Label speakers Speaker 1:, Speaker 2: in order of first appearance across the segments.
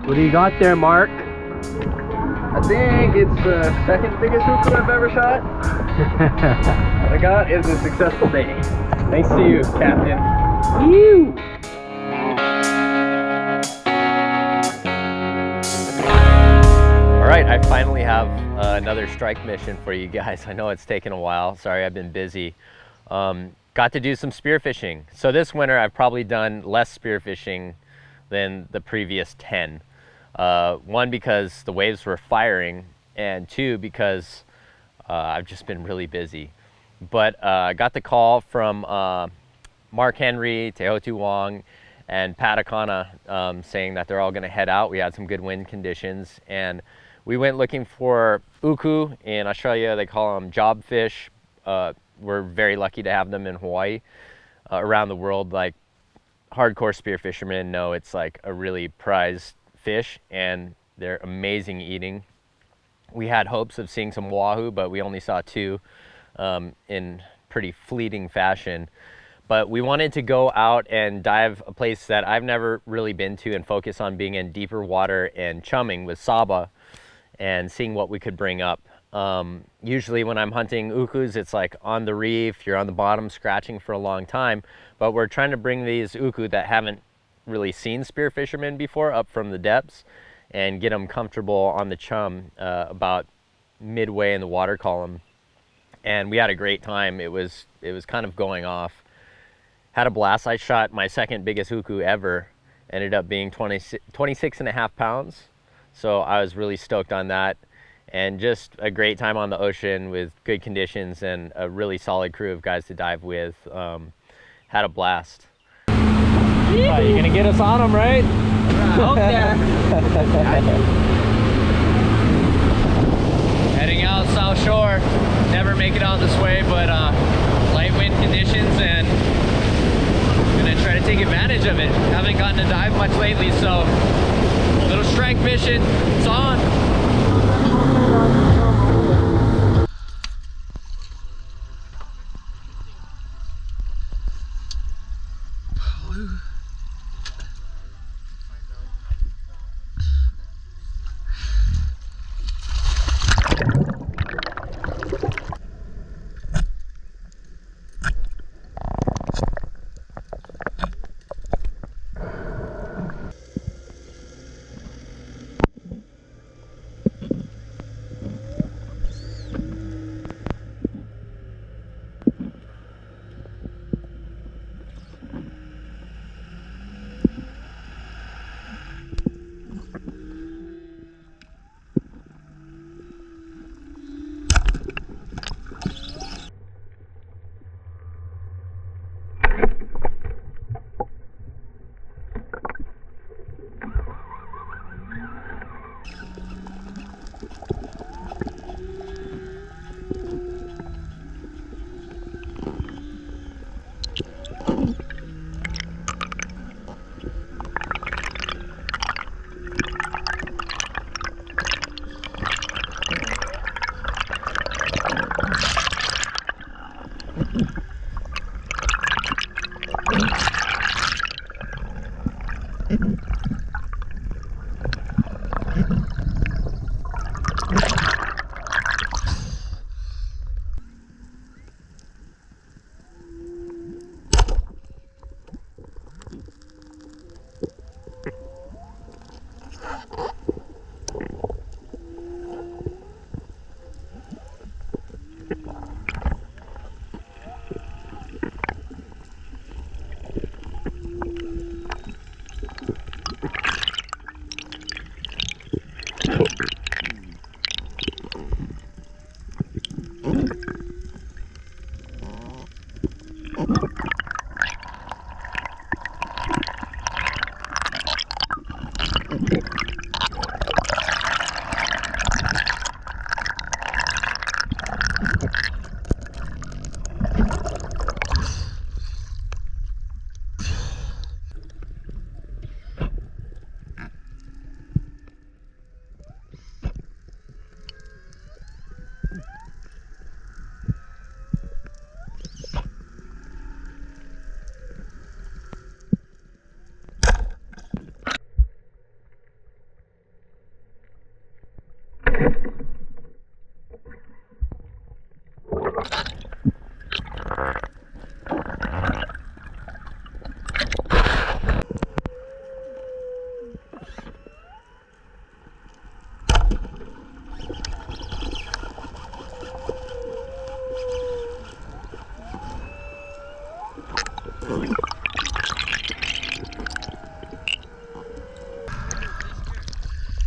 Speaker 1: What do you got there, Mark?
Speaker 2: I think it's the second biggest hookah I've ever shot. What I got is a successful day. Thanks to you, Captain.
Speaker 1: You.
Speaker 2: All right, I finally have another strike mission for you guys. I know it's taken a while. Sorry, I've been busy. Got to do some spearfishing. So this winter, I've probably done less spearfishing than the previous 10. One, because the waves were firing, and two, because I've just been really busy. But I got the call from Mark Henry, Tehotu Wong, and Akana saying that they're all going to head out. We had some good wind conditions, and we went looking for UKU. In Australia, they call them Jobfish. We're very lucky to have them in Hawaii. Around the world, like hardcore spear fishermen know, it's like a really prized fish, and they're amazing eating. We had hopes of seeing some wahoo, but we only saw 2 in pretty fleeting fashion. But we wanted to go out and dive a place that I've never really been to and focus on being in deeper water and chumming with Saba and seeing what we could bring up. Usually when I'm hunting ukus, it's like on the reef, you're on the bottom scratching for a long time, but we're trying to bring these uku that haven't really seen spear fishermen before up from the depths and get them comfortable on the chum about midway in the water column. And we had a great time. It was kind of going off. Had a blast. I shot my second biggest uku ever. Ended up being 26.5 pounds. So I was really stoked on that. And just a great time on the ocean with good conditions and a really solid crew of guys to dive with. Had a blast. You're gonna get us on them, right?
Speaker 1: I hope that.
Speaker 2: Heading out South Shore. Never make it out this way, but light wind conditions, and gonna try to take advantage of it. Haven't gotten to dive much lately, so little strike mission. It's on.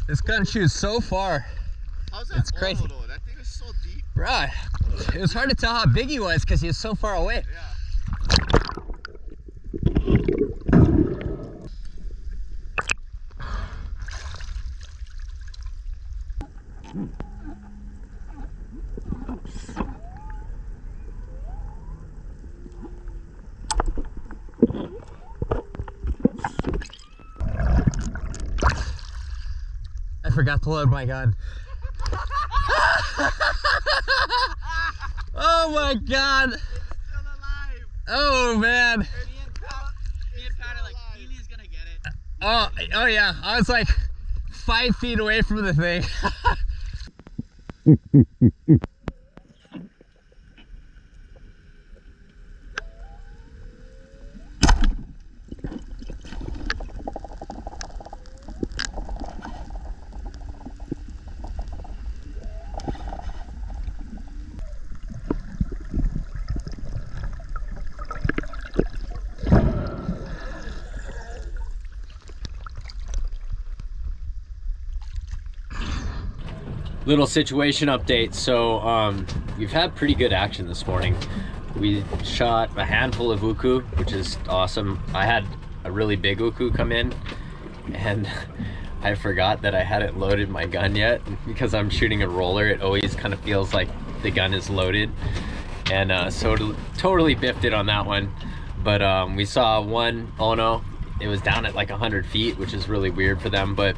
Speaker 2: This gun shoots so far.
Speaker 3: How's that
Speaker 2: It's crazy.
Speaker 3: though? That thing is so deep.
Speaker 2: Right. It was hard to tell how big he was because he was so far away.
Speaker 3: Yeah.
Speaker 2: I forgot to load my gun. Oh my god!
Speaker 3: It's still alive.
Speaker 2: Oh man!
Speaker 3: Me and Pat are like, Healey's gonna get it.
Speaker 2: Oh yeah, I was like 5 feet away from the thing. Little situation update. So we've had pretty good action this morning. We shot a handful of UKU, which is awesome. I had a really big UKU come in and I forgot that I hadn't loaded my gun yet. Because I'm shooting a roller, it always kind of feels like the gun is loaded, and so totally biffed it on that one. But we saw one Ono. It was down at like 100 feet, which is really weird for them, but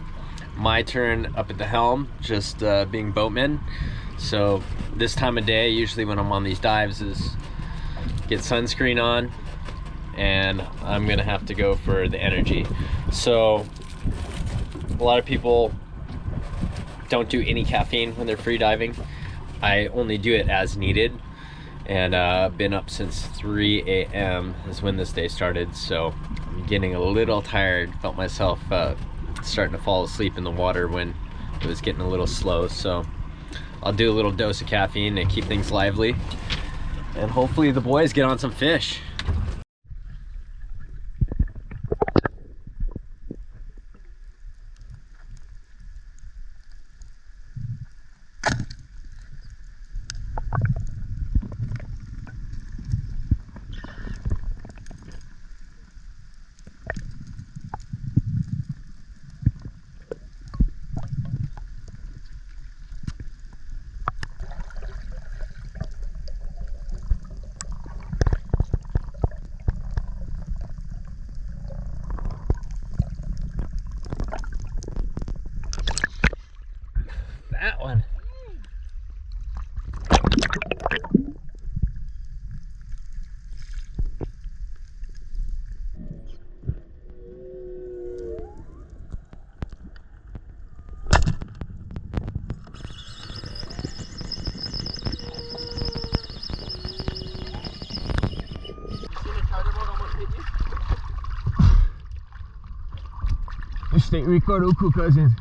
Speaker 2: my turn up at the helm, just being boatman. So this time of day, usually when I'm on these dives, is get sunscreen on, and I'm gonna have to go for the energy. So a lot of people don't do any caffeine when they're free diving. I only do it as needed, and I've been up since 3 a.m. is when this day started, so I'm getting a little tired. Felt myself starting to fall asleep in the water when it was getting a little slow, so I'll do a little dose of caffeine to keep things lively, and hopefully the boys get on some fish. That one. State record UKU cousin.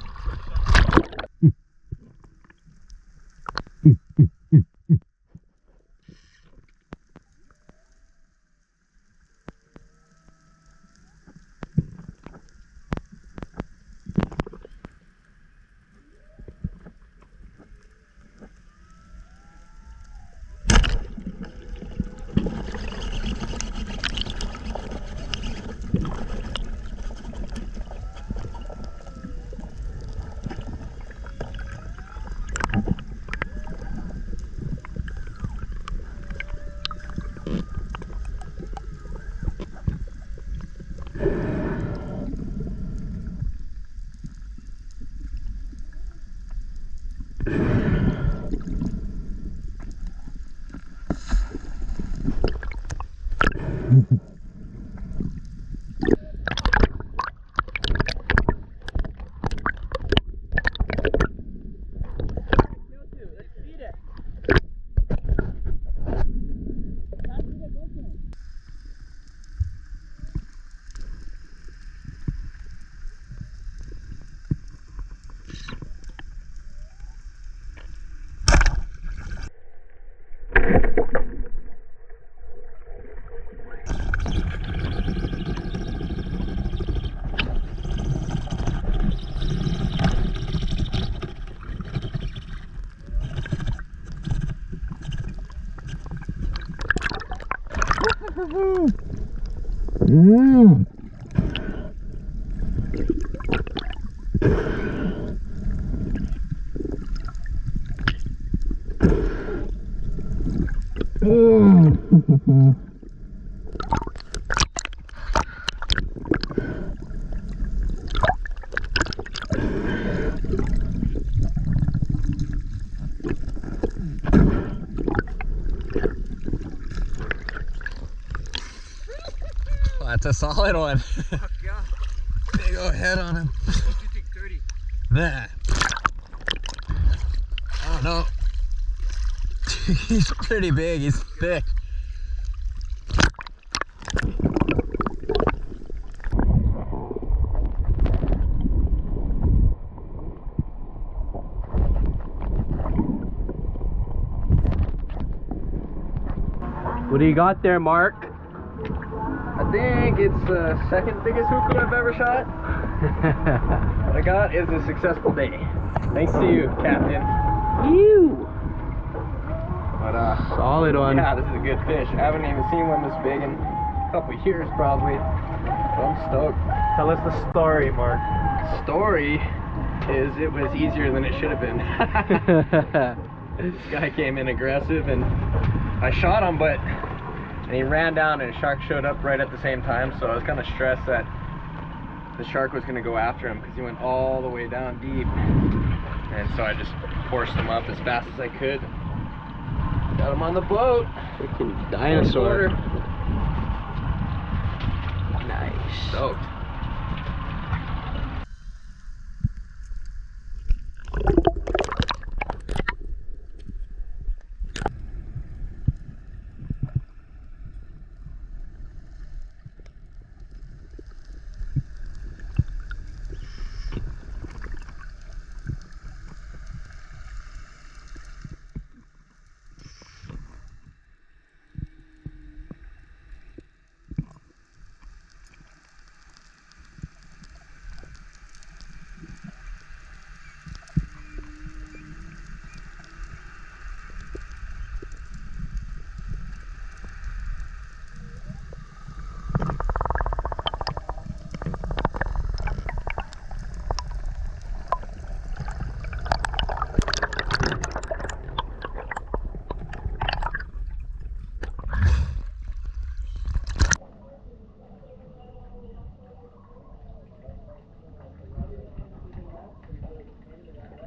Speaker 2: That's a solid one.
Speaker 3: Fuck yeah.
Speaker 2: Big old head on him.
Speaker 3: What do you think, 30?
Speaker 2: That. I don't know. He's pretty big, he's thick.
Speaker 1: What do you got there, Mark?
Speaker 2: I think it's the second biggest hookoo I've ever shot. What I got is a successful day. Thanks to you, Captain.
Speaker 1: Ew!
Speaker 2: But
Speaker 1: Solid one.
Speaker 2: yeah, this is a good fish. I haven't even seen one this big in a couple years probably. So I'm stoked.
Speaker 1: Tell us the story, Mark.
Speaker 2: Story is it was easier than it should have been. This guy came in aggressive and I shot him, and he ran down and a shark showed up right at the same time, so I was kind of stressed that the shark was going to go after him because he went all the way down deep. And so I just forced him up as fast as I could. Got him on the boat.
Speaker 1: Freaking dinosaur.
Speaker 2: Nice. Stoked.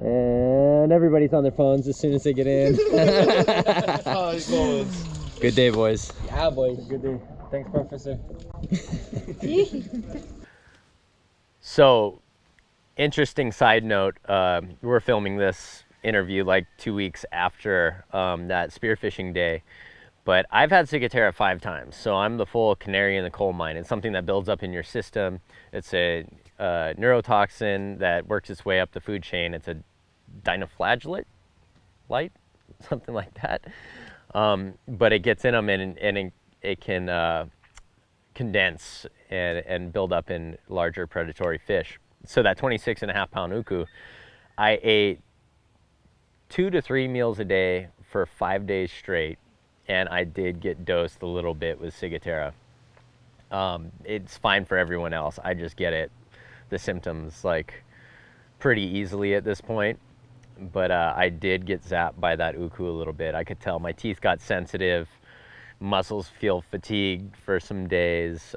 Speaker 2: And everybody's on their phones as soon as they get in.
Speaker 3: That's how it goes.
Speaker 2: Good day, boys.
Speaker 1: Yeah, boy. Good day. Thanks, Professor.
Speaker 2: So, interesting side note, we're filming this interview like 2 weeks after that spearfishing day, but I've had Ciguatera 5 times, so I'm the full canary in the coal mine. It's something that builds up in your system. It's a neurotoxin that works its way up the food chain. It's a dinoflagellate, something like that. But it gets in them and it can condense and build up in larger predatory fish. So that 26.5 pound uku, I ate 2 to 3 meals a day for 5 days straight, and I did get dosed a little bit with Ciguatera. It's fine for everyone else. I just get the symptoms like pretty easily at this point. But I did get zapped by that uku a little bit. I could tell my teeth got sensitive, muscles feel fatigued for some days.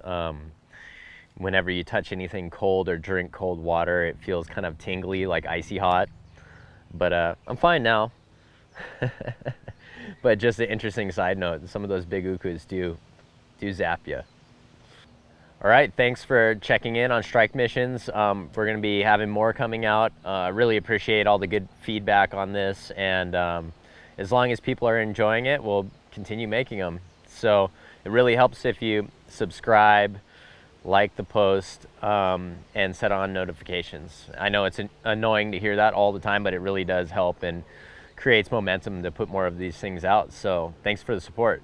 Speaker 2: Whenever you touch anything cold or drink cold water, it feels kind of tingly, like icy hot. But I'm fine now. But just an interesting side note, some of those big ukus do zap you. All right, thanks for checking in on strike missions. We're going to be having more coming out. Really appreciate all the good feedback on this, and as long as people are enjoying it, we'll continue making them. So it really helps if you subscribe, like the post, and set on notifications. I know it's annoying to hear that all the time, but it really does help and creates momentum to put more of these things out. So thanks for the support.